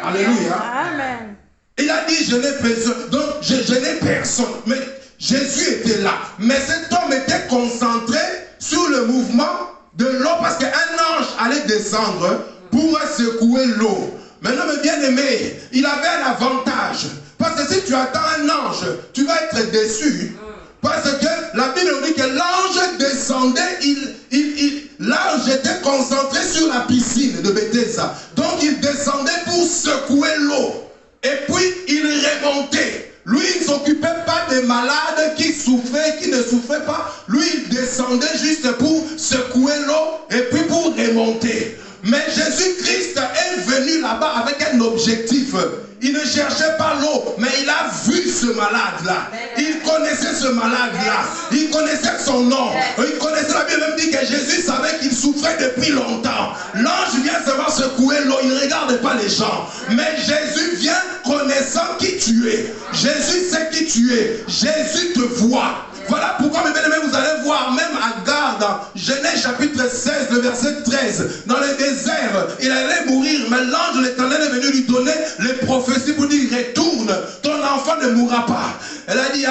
Alléluia. Amen. Il a dit, je n'ai personne. Donc, je n'ai personne. Mais Jésus était là. Mais cet homme était concentré sur le mouvement de l'eau parce qu'un ange allait descendre pour secouer l'eau. Maintenant, mes bien-aimés, il avait un avantage. Parce que si tu attends un ange, tu vas être déçu. Parce que la Bible nous dit que l'ange descendait, l'ange était concentré sur la piscine de Bethesda. Donc il descendait pour secouer l'eau. Et puis il remontait. Lui, il ne s'occupait pas des malades qui souffraient, qui ne souffraient pas. Lui, il descendait juste pour secouer l'eau et puis pour remonter. Mais Jésus-Christ est venu là-bas avec un objectif. Il ne cherchait pas l'eau, mais il a vu ce malade-là. Il connaissait ce malade-là. Il connaissait son nom. Il connaissait, la Bible même dit que Jésus savait qu'il souffrait depuis longtemps. L'ange vient seulement secouer l'eau. Il ne regarde pas les gens. Mais Jésus vient connaissant qui tu es. Jésus sait qui tu es. Jésus te voit. Voilà pourquoi, mes bien-aimés, vous allez voir, même Agar dans Genèse chapitre 16, le verset 13, dans le désert, il allait mourir, mais l'ange de l'Éternel est venu lui donner les prophéties pour dire, retourne, ton enfant ne mourra pas. Elle a dit,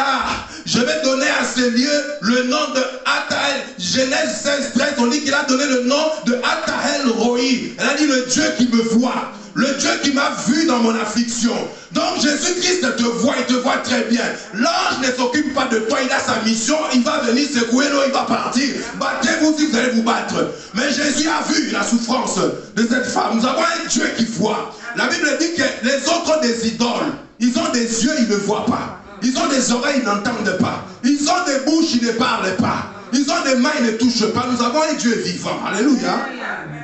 je vais donner à ce lieu le nom de Ataël. Genèse 16, 13, on dit qu'il a donné le nom de Ataël Roi. Elle a dit, le Dieu qui me voit. Le Dieu qui m'a vu dans mon affliction. Donc Jésus-Christ te voit, il te voit très bien. L'ange ne s'occupe pas de toi, il a sa mission, il va venir secouer l'eau, il va partir. Battez-vous si vous allez vous battre. Mais Jésus a vu la souffrance de cette femme. Nous avons un Dieu qui voit. La Bible dit que les autres ont des idoles. Ils ont des yeux, ils ne voient pas. Ils ont des oreilles, ils n'entendent pas. Ils ont des bouches, ils ne parlent pas. Ils ont des mains, ils ne touchent pas. Nous avons un Dieu vivant. Alléluia.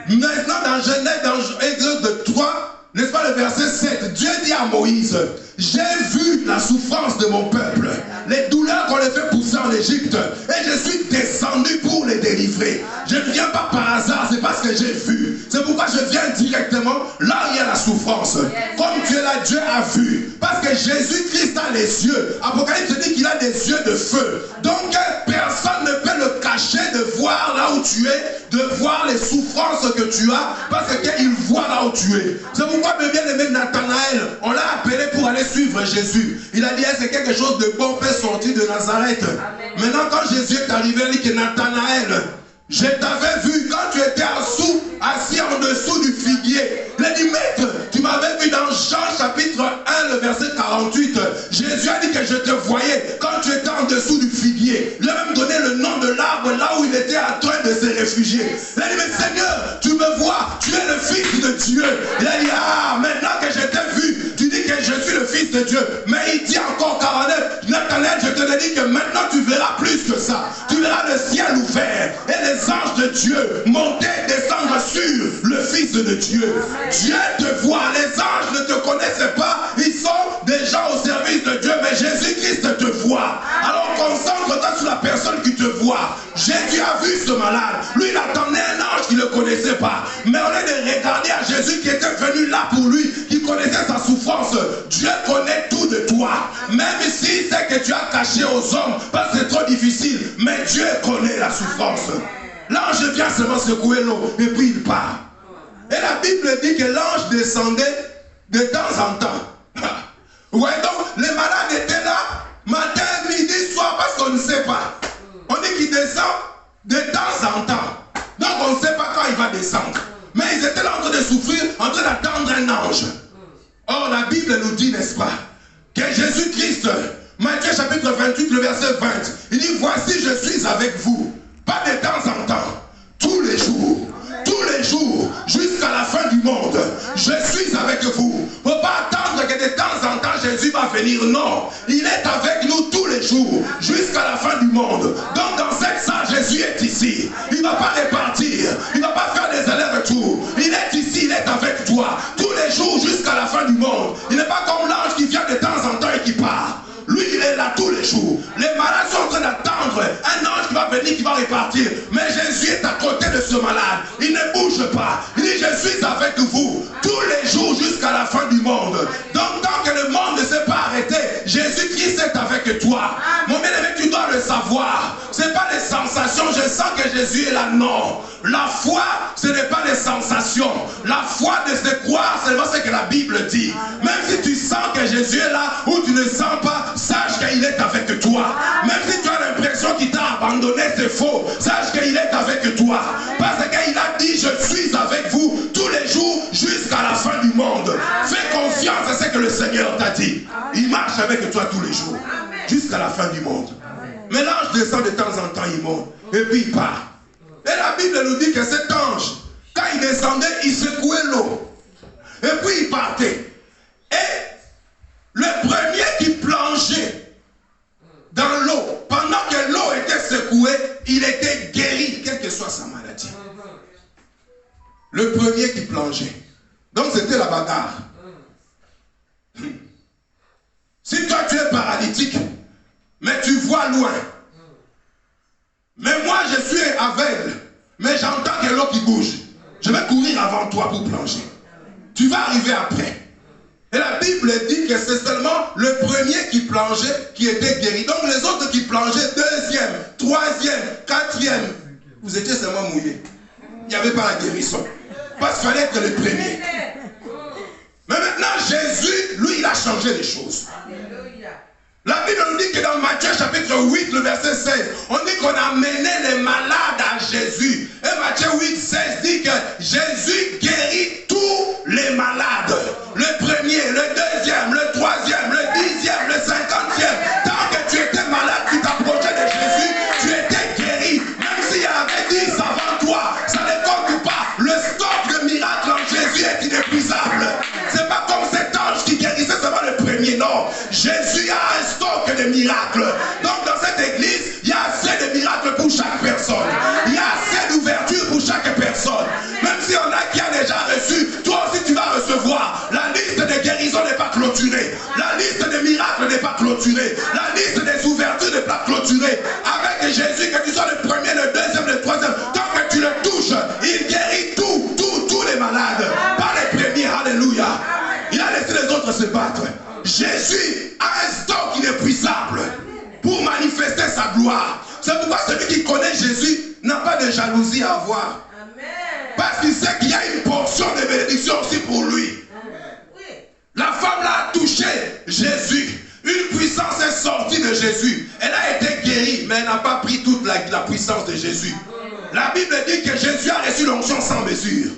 Maintenant, dans Genèse, dans Exode 3, n'est-ce pas le verset 7, Dieu dit à Moïse, j'ai vu la souffrance de mon peuple, les douleurs qu'on les fait pousser en Égypte, et je suis descendu pour les délivrer. Je ne viens pas par hasard, c'est parce que j'ai vu. C'est pourquoi je viens directement là où il y a la souffrance. Comme Dieu là, Dieu a vu. Parce que Jésus-Christ a les yeux. Apocalypse dit qu'il a des yeux de feu. Donc personne ne peut le cacher de voir là où tu es, de voir les souffrances que tu as, parce qu'il voit là où tu es. C'est pourquoi, mes bien-aimés, Nathanaël, on l'a appelé pour aller suivre Jésus. Il a dit, c'est quelque chose de bon peut sortir de Nazareth. Amen. Maintenant, quand Jésus est arrivé, il dit que Nathanaël, je t'avais vu quand tu étais assis en dessous du figuier. Il a dit, maître, tu m'avais vu dans Jean chapitre 1, le verset 48. Jésus a dit que je te voyais quand tu étais en dessous du figuier. Il a même donné le nom de l'arbre là où il était en train de se réfugier. Il a dit, mais Seigneur, tu me vois, tu es le Fils de Dieu. Il a dit, maintenant que je t'ai vu, tu dis que je suis le Fils de Dieu. Mais il dit encore 49, Nathanaël, je te le dis que maintenant tu verras plus que ça. Tu verras le ciel ouvert et les anges de Dieu monter et descendre sur le Fils de Dieu. Dieu te voit, les anges ne te connaissent pas, ils sont des gens au service de Dieu, mais Jésus-Christ te voit. Alors concentre-toi sur la personne qui te voit. Jésus a vu ce malade, lui il attendait un ange qui ne le connaissait pas, mais au lieu de regarder à Jésus qui était venu là pour lui, qui connaissait sa souffrance, Dieu connaît tout de toi, même si c'est que tu as caché aux hommes parce que c'est trop difficile, mais Dieu connaît la souffrance. L'ange vient seulement secouer l'eau et puis il part. Et la Bible dit que l'ange descendait de temps en temps. Ouais, donc les malades étaient là, matin, midi, soir, parce qu'on ne sait pas. On dit qu'il descend de temps en temps. Donc on ne sait pas quand il va descendre. Mais ils étaient là en train de souffrir, en train d'attendre un ange. Or la Bible nous dit, n'est-ce pas, que Jésus-Christ, Matthieu chapitre 28, le verset 20, il dit, voici je suis avec vous. Pas de temps en temps, tous les jours, jusqu'à la fin du monde, je suis avec vous. Il ne faut pas attendre que de temps en temps Jésus va venir. Non, il est avec nous tous les jours, jusqu'à la fin du monde. Donc dans cette salle, Jésus est ici. Il ne va pas repartir, il ne va pas faire des allers-retours. Il est ici, il est avec toi, tous les jours, jusqu'à la fin du monde. Il n'est pas comme l'ange qui vient de temps en temps et qui part. Lui, il est là tous les jours. Les malades sont en train d'attendre un ange qui va venir, qui va repartir. Mais Jésus est à côté de ce malade. Il ne bouge pas. Il dit, je suis avec vous tous les jours jusqu'à la fin du monde. Donc, tant que le monde ne s'est pas arrêté, Jésus-Christ est avec toi. Mon bien-aimé, tu dois le savoir. Ce n'est pas les sensations. Je sens que Jésus est là. Non. La foi, ce n'est pas les sensations. La foi de se croire seulement ce que la Bible dit. Même si tu sens que Jésus est là ou tu ne sens pas, sache qu'il est avec toi. Même si tu as l'impression qu'il t'a abandonné, c'est faux. Sache qu'il est avec toi. Parce qu'il a dit, je suis avec vous tous les jours jusqu'à la fin du monde. Fais confiance à ce que le Seigneur t'a dit. Il marche avec toi tous les jours jusqu'à la fin du monde. Mais l'ange descend de temps en temps, il monte et puis il part. Et la Bible nous dit que cet ange, quand il descendait, il secouait l'eau. Et puis il partait. Et le premier qui plongeait dans l'eau, pendant que l'eau était secouée, il était guéri, quelle que soit sa maladie. Le premier qui plongeait. Donc c'était la bagarre. Si toi tu es paralytique, mais tu vois loin. Mais moi je suis aveugle, mais j'entends que l'eau qui bouge. Je vais courir avant toi pour plonger. Tu vas arriver après. Et la Bible dit que c'est seulement le premier qui plongeait qui était guéri. Donc les autres qui plongeaient, deuxième, troisième, quatrième, vous étiez seulement mouillés. Il n'y avait pas la guérison. Parce qu'il fallait être le premier. Mais maintenant Jésus, lui, il a changé les choses. La Bible nous dit que dans Matthieu chapitre 8, le verset 16, on dit qu'on a mené les malades à Jésus. Et Matthieu 8, 16 dit que Jésus guérit tous les malades. Le premier, le deuxième, le troisième, le dixième, le cinquantième. Tant que tu étais malade, tu t'approchais de Jésus, tu étais guéri. Même s'il y avait 10 avant toi, ça ne compte pas. Le stock de miracles en Jésus est inépuisable. C'est pas comme cet ange qui guérissait seulement le premier, non. Jésus a un stock de miracles. Donc dans cette église, il y a assez de miracles pour chaque personne. Il y a assez d'ouverture pour chaque personne. Même si on a qui a déjà reçu, toi aussi tu vas recevoir. La liste des guérisons n'est pas clôturée. La liste des miracles n'est pas clôturée. La liste des ouvertures n'est pas clôturée. Avec Jésus, que tu sois le premier, le deuxième, le troisième, tant que tu le touches, il guérit tous les malades. Pas les premiers, alléluia. Il a laissé les autres se battre. Jésus a un stock inépuisable pour manifester sa gloire. C'est pourquoi celui qui connaît Jésus n'a pas de jalousie à avoir. Parce qu'il sait qu'il y a une portion de bénédiction aussi pour lui. La femme l'a touché Jésus. Une puissance est sortie de Jésus. Elle a été guérie, mais elle n'a pas pris toute la puissance de Jésus. La Bible dit que Jésus a reçu l'onction sans mesure.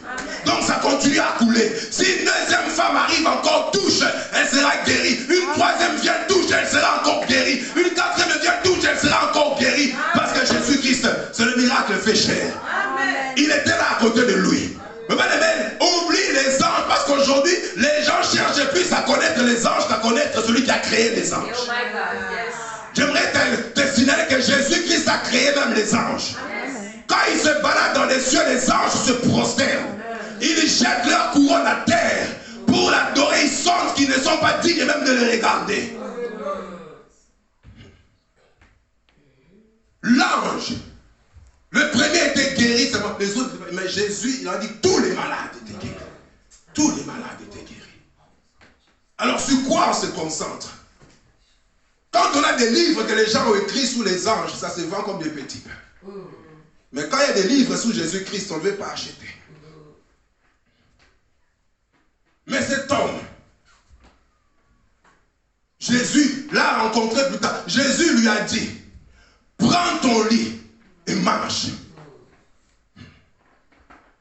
Donc ça continue à couler. Si une deuxième femme arrive encore, touche, elle sera guérie. Une troisième vient, touche, elle sera encore guérie. Une quatrième vient, touche, elle sera encore guérie. Parce que Jésus-Christ, c'est le miracle fait chair. Il était là à côté de lui. Mais bien aimé, oublie les anges, parce qu'aujourd'hui, les gens cherchent plus à connaître les anges qu'à connaître celui qui a créé les anges. J'aimerais te signaler que Jésus-Christ a créé même les anges. Quand ils se baladent dans les cieux, les anges se prosternent. Ils jettent leur couronne à terre pour l'adorer. Ils sentent qu'ils ne sont pas dignes même de les regarder. L'ange, le premier était guéri, les autres, mais Jésus, il a dit tous les malades étaient guéris. Tous les malades étaient guéris. Alors sur quoi on se concentre? Quand on a des livres que les gens ont écrits sous les anges, ça se vend comme des petits pains. Mais quand il y a des livres sous Jésus-Christ, on ne veut pas acheter. Mais cet homme, Jésus l'a rencontré plus tard. Jésus lui a dit, prends ton lit et marche.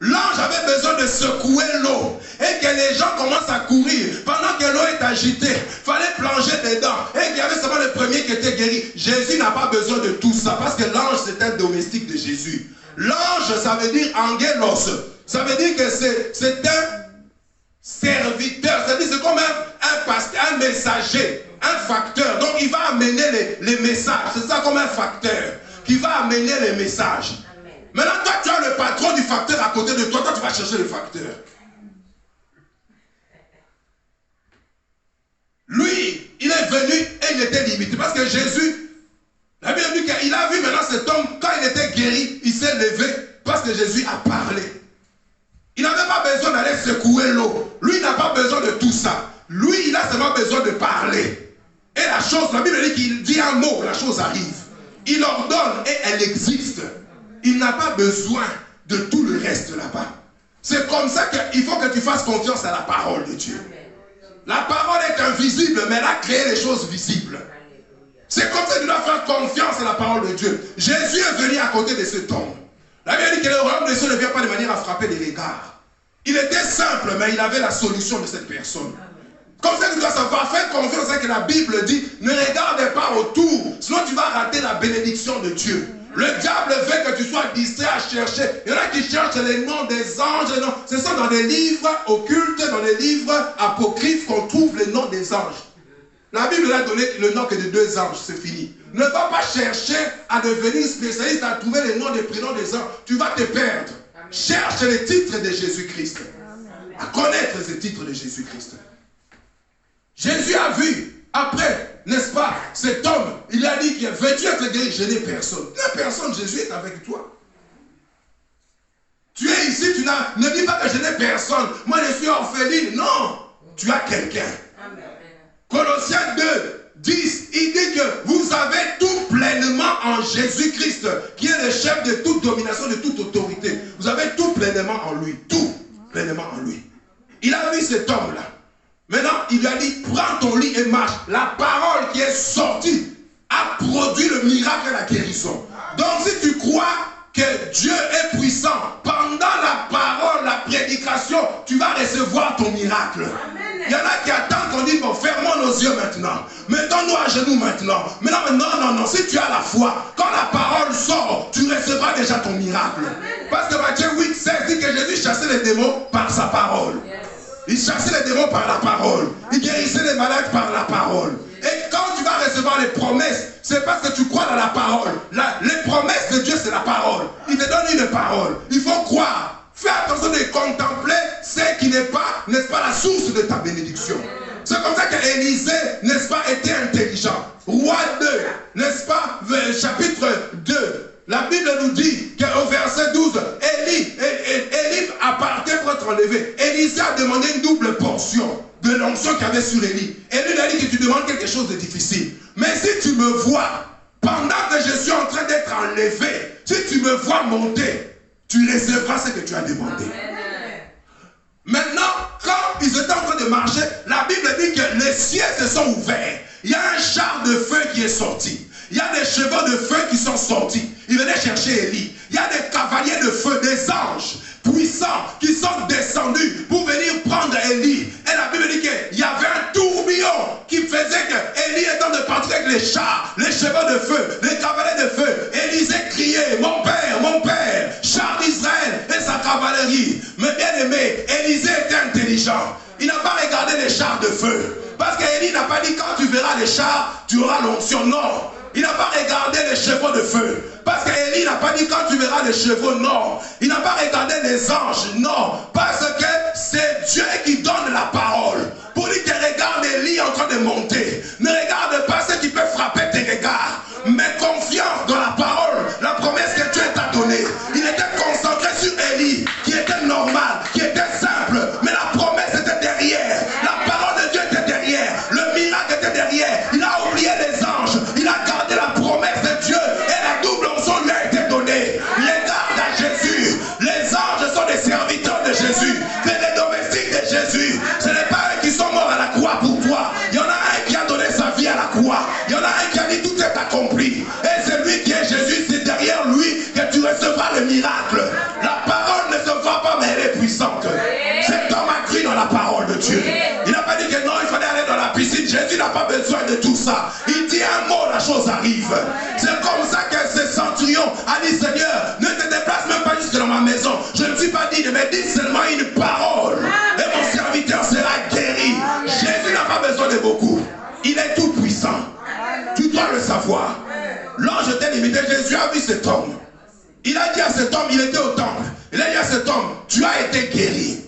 L'ange avait besoin de secouer l'eau et que les gens commencent à courir. Pendant que l'eau est agitée, il fallait plonger dedans. Et qu'il y avait seulement le premier qui était guéri. Jésus n'a pas besoin de tout ça parce que l'ange c'est un domestique de Jésus. L'ange ça veut dire angelos. Ça veut dire que c'est un serviteur. Ça veut dire c'est comme un pasteur, un messager, un facteur. Donc il va amener les messages. C'est ça comme un facteur qui va amener les messages. Maintenant, toi, tu as le patron du facteur à côté de toi. Toi, tu vas chercher le facteur. Lui, il est venu et il était limité. Parce que Jésus, la Bible dit qu'il a vu maintenant cet homme, quand il était guéri, il s'est levé parce que Jésus a parlé. Il n'avait pas besoin d'aller secouer l'eau. Lui, il n'a pas besoin de tout ça. Lui, il a seulement besoin de parler. Et la chose, la Bible dit qu'il dit un mot, la chose arrive. Il ordonne et elle existe. il n'a pas besoin de tout le reste là-bas. C'est comme ça qu'il faut que tu fasses confiance à la parole de Dieu. La parole est invisible, mais elle a créé les choses visibles. C'est comme ça que tu dois faire confiance à la parole de Dieu. Jésus est venu à côté de cet homme. La Bible dit que le royaume des cieux ne vient pas de manière à frapper les regards. Il était simple, mais il avait la solution de cette personne. Comme ça que tu dois savoir, faire confiance à ce que la Bible dit, ne regarde pas autour, sinon tu vas rater la bénédiction de Dieu. Le diable veut que tu sois distrait à chercher. Il y en a qui cherchent les noms des anges. Non, ce sont dans des livres occultes, dans des livres apocryphes qu'on trouve les noms des anges. La Bible a donné le nom que de 2 anges, c'est fini. Ne va pas chercher à devenir spécialiste, à trouver les noms des prénoms des anges. Tu vas te perdre. Amen. Cherche les titres de Jésus-Christ. À connaître ces titres de Jésus-Christ. Jésus a vu, après, n'est-ce pas, cet homme, il a dit qu'il veux-tu être guéri? Je n'ai personne. Personne, Jésus est avec toi. Tu es ici, ne dis pas que je n'ai personne. Moi, je suis orpheline. Non, tu as quelqu'un. Colossiens 2, 10, il dit que vous avez tout pleinement en Jésus-Christ, qui est le chef de toute domination, de toute autorité. Vous avez tout pleinement en lui. Tout pleinement en lui. Il a vu cet homme-là. Maintenant, il lui a dit, prends ton lit et marche. La parole qui est sortie a produit le miracle et la guérison. Donc, si tu crois que Dieu est puissant, pendant la parole, la prédication, tu vas recevoir ton miracle. Il y en a qui attendent qu'on dise, bon, fermons nos yeux maintenant. Mettons-nous à genoux maintenant. Mais non, si tu as la foi, quand la parole sort, tu recevras déjà ton miracle. Parce que Matthieu 8, 16 dit que Jésus chassait les démons par sa parole. Il chassait les démons par la parole. Il guérissait les malades par la parole. Et quand tu vas recevoir les promesses, c'est parce que tu crois dans la parole. Les promesses de Dieu, c'est la parole. Il te donne une parole. Il faut croire. Fais attention de contempler ce qui n'est pas, n'est-ce pas, la source de ta bénédiction. C'est comme ça qu'Élisée, n'est-ce pas, était intelligent. Roi 2, n'est-ce pas, chapitre 2. La Bible nous dit qu'au verset 12, Élie appartait pour être enlevé. Élisée a demandé une double portion de l'onction qu'il y avait sur Élie. Élie lui a dit que tu demandes quelque chose de difficile. Mais si tu me vois, pendant que je suis en train d'être enlevé, si tu me vois monter, tu recevras ce que tu as demandé. Amen. Maintenant, quand ils étaient en train de marcher, la Bible dit que les cieux se sont ouverts. Il y a un char de feu qui est sorti. Il y a des chevaux de feu qui sont sortis. Ils venaient chercher Élie. Il y a des cavaliers de feu, des anges puissants qui sont descendus pour venir prendre Élie. Et la Bible dit qu'il y avait un tourbillon qui faisait que Élie étant de partir avec les chars, les chevaux de feu, les cavaliers de feu. Élisée criait, mon père, char d'Israël et sa cavalerie. Mais bien aimé, Élisée était intelligent. Il n'a pas regardé les chars de feu. Parce qu'Élie n'a pas dit quand tu verras les chars, tu auras l'onction. Non. Il n'a pas regardé les chevaux de feu. Parce qu'Élie n'a pas dit quand tu verras les chevaux. Non. Il n'a pas regardé les anges. Non. Parce que c'est Dieu qui donne la parole. Pour lui que regarde Élie en train de monter. Ne regarde pas ce qui peut frapper tes regards. Mais confiance dans la parole. La promesse que Dieu t'a donnée. Il était concentré sur Élie. Qui était normal. Qui était simple. Mais la promesse était derrière. La parole de Dieu était derrière. Le miracle était derrière. Il a oublié les anges. Il a gardé la promesse de Dieu. Et la double onction lui a été donnée. Regarde à Jésus. Les anges sont des serviteurs de Jésus. C'est les domestiques de Jésus. Ce n'est pas eux qui sont morts à la croix pour toi. Il y en a un qui a donné sa vie à la croix. Il y en a un qui a dit tout est accompli. Et c'est lui qui est Jésus. C'est derrière lui que tu recevras le miracle. La parole ne se voit pas, mais elle est puissante. Cet homme a cru dans la parole de Dieu. Il n'a pas dit que non, il fallait aller dans la piscine. Jésus n'a pas besoin de tout ça. Il dit un mot, la chose arrive. C'est comme ça que ce centurion a dit, Seigneur, ne te déplace même pas jusque dans ma maison. Je ne suis pas digne, mais dis seulement une parole. Et mon serviteur sera guéri. Jésus n'a pas besoin de beaucoup. Il est tout puissant. Tu dois le savoir. L'ange était limité. Jésus a vu cet homme. Il a dit à cet homme, il était au temple. Il a dit à cet homme, tu as été guéri.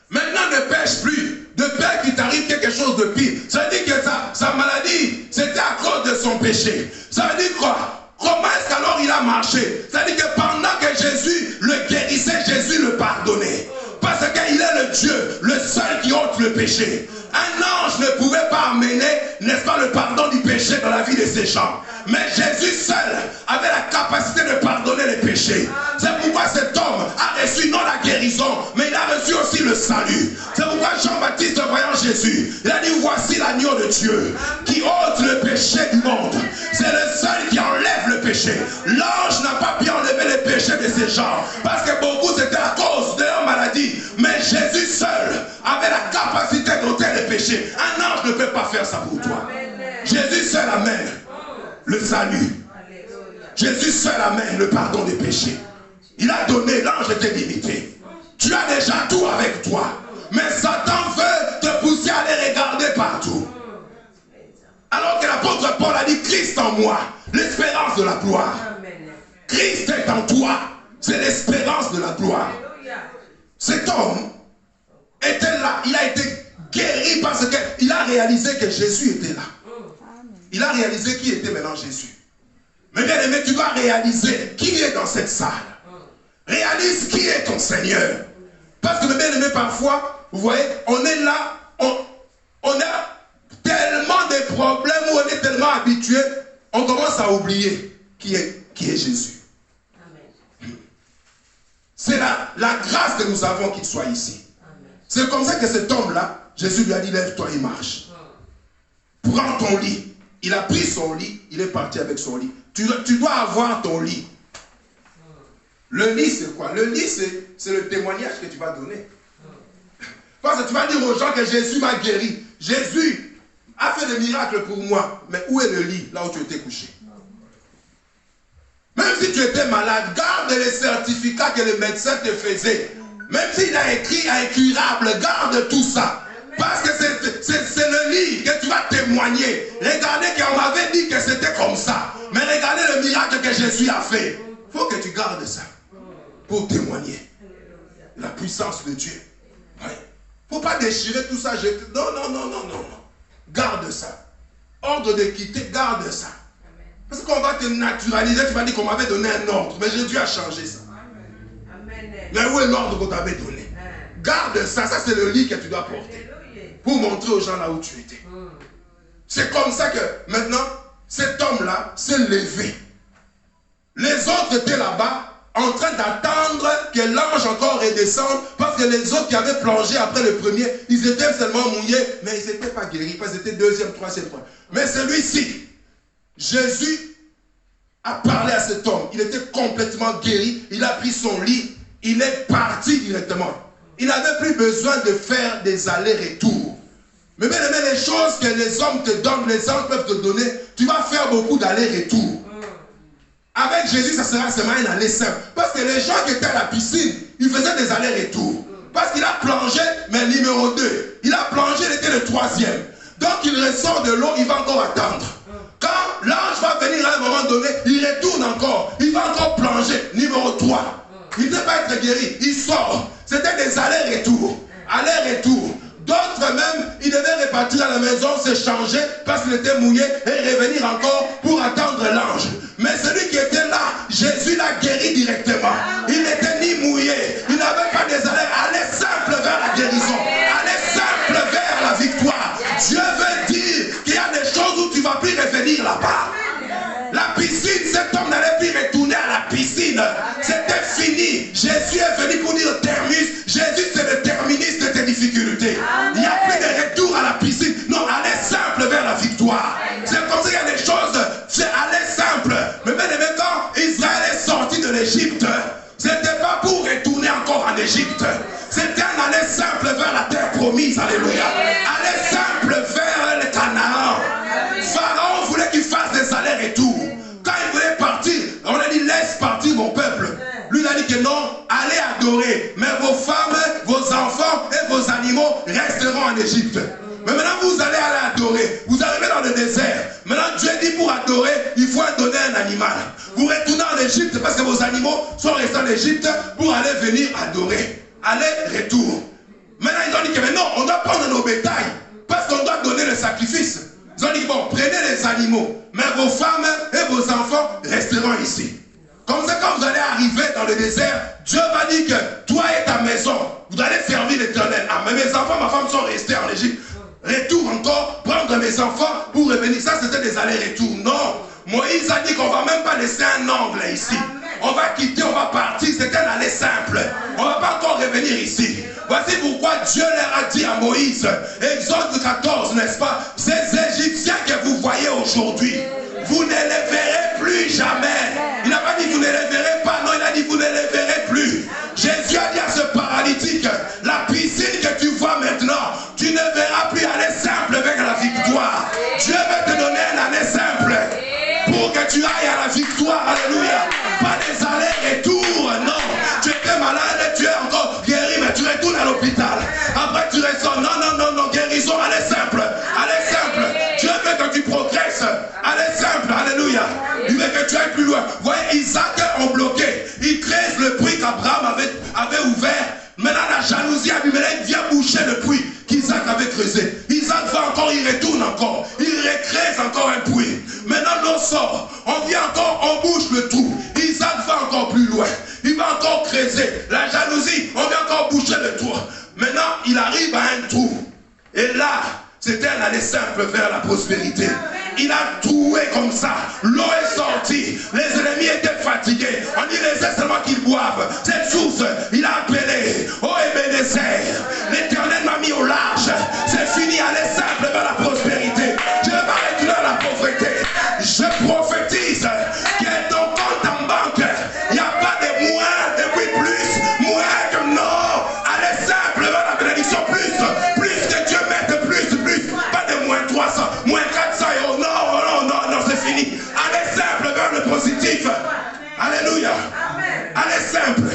Maintenant ne pêche plus. De peur qu'il t'arrive quelque chose de pire. Ça veut dire que sa maladie, c'était à cause de son péché. Ça veut dire quoi? Comment est-ce qu'alors il a marché? Ça veut dire que pendant que Jésus le guérissait, Jésus le pardonnait. Parce qu'il est le Dieu, le seul qui ôte le péché. Un ange ne pouvait pas amener, n'est-ce pas, le pardon du péché dans la vie de ces gens. Mais Jésus seul avait la capacité de pardonner les péchés. C'est pourquoi cet homme a reçu non la guérison, mais il a reçu aussi le salut. C'est pourquoi Jean-Baptiste, voyant Jésus, il a dit, voici l'agneau de Dieu qui ôte le péché du monde. C'est le seul qui enlève le péché. L'ange n'a pas pu enlever les péchés de ces gens, parce que beaucoup c'était à cause de leur maladie. Mais Jésus seul avait la capacité d'ôter les péchés. Un ange ne peut pas faire ça pour toi. Jésus seul amène le salut. Jésus seul amène le pardon des péchés. Il a donné, l'ange était limité. Tu as déjà tout avec toi. Mais Satan veut te pousser à aller regarder partout. Alors que l'apôtre Paul a dit, Christ en moi, l'espérance de la gloire. Christ est en toi, c'est l'espérance de la gloire. Cet homme était là, il a été guéri parce qu'il a réalisé que Jésus était là. Il a réalisé qui était maintenant Jésus. Mais bien aimé, tu dois réaliser qui est dans cette salle. Réalise qui est ton Seigneur. Parce que bien aimé, parfois, vous voyez, on est là, on a tellement de problèmes où on est tellement habitué, on commence à oublier qui est Jésus. C'est la grâce que nous avons qu'il soit ici. C'est comme ça que cet homme-là, Jésus lui a dit, lève-toi et marche. Prends ton lit. Il a pris son lit, il est parti avec son lit. Tu dois avoir ton lit. Le lit, c'est quoi? Le lit, c'est le témoignage que tu vas donner. Parce que tu vas dire aux gens que Jésus m'a guéri. Jésus a fait des miracles pour moi. Mais où est le lit, là où tu étais couché? Même si tu étais malade, garde les certificats que le médecin te faisait. Même s'il a écrit incurable, garde tout ça. Parce que c'est le lit que tu vas témoigner. Regardez qu'on m'avait dit que c'était comme ça. Mais regardez le miracle que Jésus a fait. Il faut que tu gardes ça pour témoigner la puissance de Dieu. Il ne faut pas déchirer tout ça. Non. Garde ça. Ordre de quitter, garde ça. Parce qu'on va te naturaliser, tu vas dire qu'on m'avait donné un ordre. Mais Jésus a changé ça. Mais où est l'ordre qu'on t'avait donné? Garde ça. Ça, c'est le lit que tu dois porter. Pour montrer aux gens là où tu étais. C'est comme ça que maintenant, cet homme-là s'est levé. Les autres étaient là-bas en train d'attendre que l'ange encore redescende, parce que les autres qui avaient plongé après le premier, ils étaient seulement mouillés, mais ils n'étaient pas guéris, parce qu'ils étaient deuxième, troisième point. Mais celui-ci, Jésus a parlé à cet homme. Il était complètement guéri, il a pris son lit, il est parti directement. Il n'avait plus besoin de faire des allers-retours. Mais bien aimé, les choses que les hommes te donnent, les anges peuvent te donner, tu vas faire beaucoup d'allers-retours. Avec Jésus, ça sera seulement un aller simple. Parce que les gens qui étaient à la piscine, ils faisaient des allers-retours. Parce qu'il a plongé, mais numéro 2. Il a plongé, il était le 3e. Donc il ressort de l'eau, il va encore attendre. Quand l'ange va venir à un moment donné, il retourne encore. Il va encore plonger, numéro 3. Il ne peut pas être guéri, il sort. C'était des allers-retours. Allers-retours. D'autres même, ils devaient repartir à la maison, se changer parce qu'il était mouillé et revenir encore pour attendre l'ange. Mais celui qui était là, Jésus l'a guéri directement. Il n'était ni mouillé, il n'avait pas des allers simples vers la guérison, allez simple vers la victoire. Dieu veut dire qu'il y a des choses où tu ne vas plus revenir là-bas. La piscine, cet homme n'allait plus retourner à la piscine. C'était fini. Jésus est venu pour dire terminus. Jésus, c'est le terminus de tes difficultés. Il n'y a plus de retour à la piscine. Non, allez simple vers la victoire. C'est comme ça qu'il y a des choses. C'est aller simple. Mais bien aimé, quand Israël est sorti de l'Égypte, ce n'était pas pour retourner encore en Égypte. C'était un aller simple vers la terre promise. Alléluia. Aller simple vers le Canaan. Pharaon voulait qu'il fasse des allers-retours. Quand il voulait partir, on a dit laisse partir mon peuple. Lui il a dit que non, allez adorer. Mais vos femmes, vos enfants et vos animaux resteront en Égypte. Mais maintenant vous allez aller adorer. Vous arrivez dans le désert. Maintenant Dieu dit pour adorer, il faut donner un animal. Vous retournez en Égypte parce que vos animaux sont restés en Égypte pour aller venir adorer. Allez, retour. Maintenant ils ont dit que mais non, on doit prendre nos bétails parce qu'on doit donner le sacrifice. Ils ont dit bon, prenez les animaux, mais vos femmes et vos enfants resteront ici. Comme ça, quand vous allez arriver dans le désert, Dieu va dire que toi et ta maison, vous allez servir l'Éternel. Ah, mais mes enfants, ma femme sont restés en Égypte. retour encore, prendre mes enfants pour revenir. Ça, c'était des allers-retours. Non. Moïse a dit qu'on ne va même pas laisser un angle ici. On va quitter, on va partir. C'était un aller simple. On ne va pas encore revenir ici. Voici pourquoi Dieu leur a dit à Moïse, Exode 14, n'est-ce pas? Ces Égyptiens que vous voyez aujourd'hui, vous ne les verrez plus jamais. Il n'a pas dit vous ne les verrez pas, non, il a dit vous ne les verrez plus. Jésus a dit à ce paralytique, la piscine que tu vois maintenant, tu ne verras plus aller simple avec la victoire. Dieu veut te donner un aller simple pour que tu ailles à la victoire. Alléluia. Pas des allers-retours, non. Tu étais malade, tu es encore guéri, mais tu retournes à l'hôpital. Après tu ressors, non, non, non, non, guérison, allez simple. Allez simple. Dieu veut que tu progresses. Allez simple, alléluia. Il veut que tu ailles plus loin. Vous voyez, Isaac ont bloqué. Il creuse le puits qu'Abraham avait ouvert. Maintenant la jalousie, Abimelech vient boucher le puits qu'Isaac avait creusé. Isaac va encore, il retourne encore. Il recreuse encore un puits. Maintenant l'eau sort. On vient encore, on bouche le trou. Isaac va encore plus loin. Il va encore creuser. La jalousie, on vient encore boucher le trou. Maintenant, il arrive à un trou. Et là, c'était un aller simple vers la prospérité. Il a troué comme ça. L'eau est sortie. Les ennemis étaient fatigués. On dit laissez seulement qu'ils boivent. Cette source, il a appelé. Oh Ebenezer, l'Éternel m'a mis au large. C'est fini, aller simple vers la prospérité. Je ne vais pas retourner à la pauvreté. Je prophétise que ton compte en banque, il n'y a pas de moins, de plus, moins que non. Aller simple vers la bénédiction. Plus que Dieu mette plus. Pas de moins 300, moins 400 euros. Non, c'est fini. Allez simple vers le positif. Alléluia. Allez simple.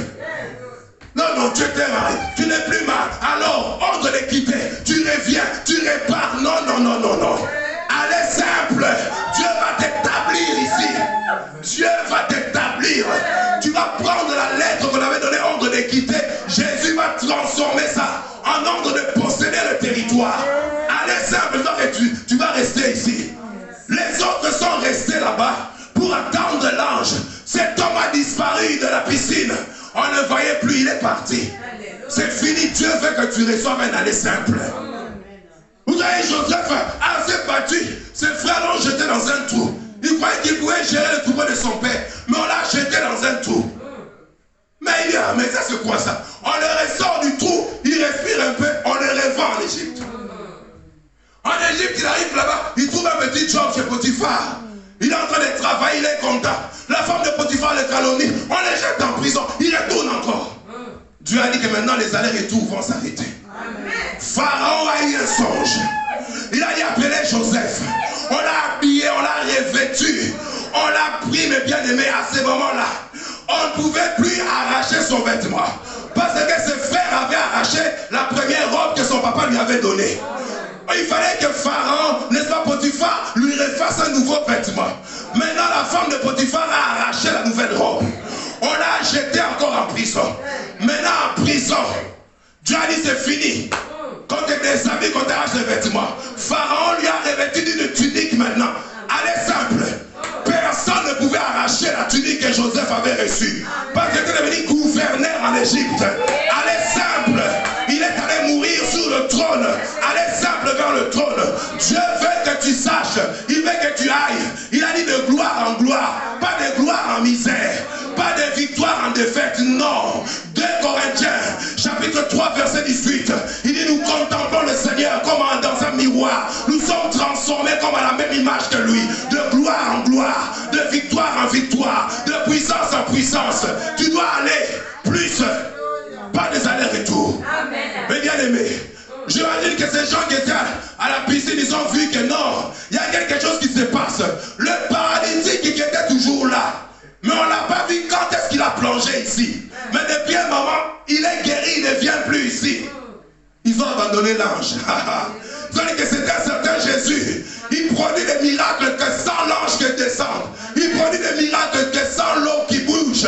Non, tu étais marié. Tu n'es plus mal. Alors, ordre de quitter. Tu reviens, tu repars. Non. Allez simple. Dieu va t'établir ici. Dieu va t'établir. Tu vas prendre la lettre qu'on avait donnée, ordre de quitter. Jésus va transformer ça en ordre de posséder le territoire. Allez simple, tu vas rester ici. Les autres sont restés là-bas pour attendre l'ange. Cet homme a disparu de la piscine. On ne voyait plus, il est parti. C'est fini, Dieu veut que tu reçoives un aller simple. Vous voyez, Joseph a s'est battu. Ses frères l'ont jeté dans un trou. Il croyait qu'il pouvait gérer le troupeau de son père. Mais on l'a jeté dans un trou. Mais ça c'est quoi ça? On le ressort du trou, il respire un peu, on le revend en Égypte. En Égypte, il arrive là-bas, il trouve un petit job chez Potiphar. Il est en train de travailler, il est content. La femme de Potiphar le calomnie, on le jette en prison, il retourne encore. Dieu a dit que maintenant les allers-retours vont s'arrêter. Pharaon a eu un songe. Il a dit appeler Joseph. On l'a habillé, on l'a revêtu. On l'a pris, mes bien-aimés, à ce moment-là. On ne pouvait plus arracher son vêtement. Parce que ses frères avaient arraché la première robe que son papa lui avait donnée. Il fallait que Pharaon, n'est-ce pas, Potiphar, lui refasse un nouveau vêtement. Maintenant, la femme de Potiphar a arraché la nouvelle robe. On l'a jeté encore en prison. Maintenant, en prison, Dieu a dit c'est fini. Quand tu es déshabillé, quand tu arraches les vêtements, Pharaon lui a revêtu d'une tunique maintenant. Allez simple. Personne ne pouvait arracher la tunique que Joseph avait reçue. Parce qu'il était devenu gouverneur en Égypte. Allez simple. Il est allé mourir sur le trône. Allez simple vers le trône. Dieu veut que tu saches. Il veut que tu ailles. Il a dit de gloire en gloire. Pas de gloire en misère. Pas de victoire en défaite. Non. 2 Corinthiens, chapitre 3, verset 18. Il dit nous contemplons le Seigneur comme dans un miroir. Nous sommes transformés comme à la même image que lui. De gloire en gloire. De victoire en victoire. De puissance en puissance. Tu dois aller plus. Pas des allers-retours. Mais bien aimé, j'imagine que ces gens qui étaient à la piscine, ils ont vu que non, il y a quelque chose qui se passe. Le paralytique qui était toujours là, mais on n'a pas vu quand est-ce qu'il a plongé ici. Mais depuis un moment, il est guéri, il ne vient plus ici. Ils ont abandonné l'ange. Ils ont dit que c'était un certain Jésus. Il produit des miracles que sans l'ange qui descend. Il produit des miracles que sans l'eau qui bouge.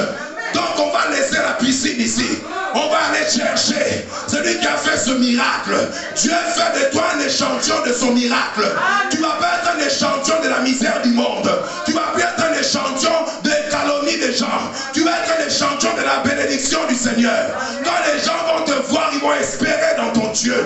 Donc on va laisser la piscine ici. On va aller chercher celui qui a fait ce miracle. Dieu fait de toi un échantillon de son miracle. Tu ne vas pas être un échantillon de la misère du monde. Tu ne vas pas être un échantillon de calomnie des gens. Tu vas être un échantillon de la bénédiction du Seigneur. Quand les gens vont te voir, ils vont espérer dans ton Dieu.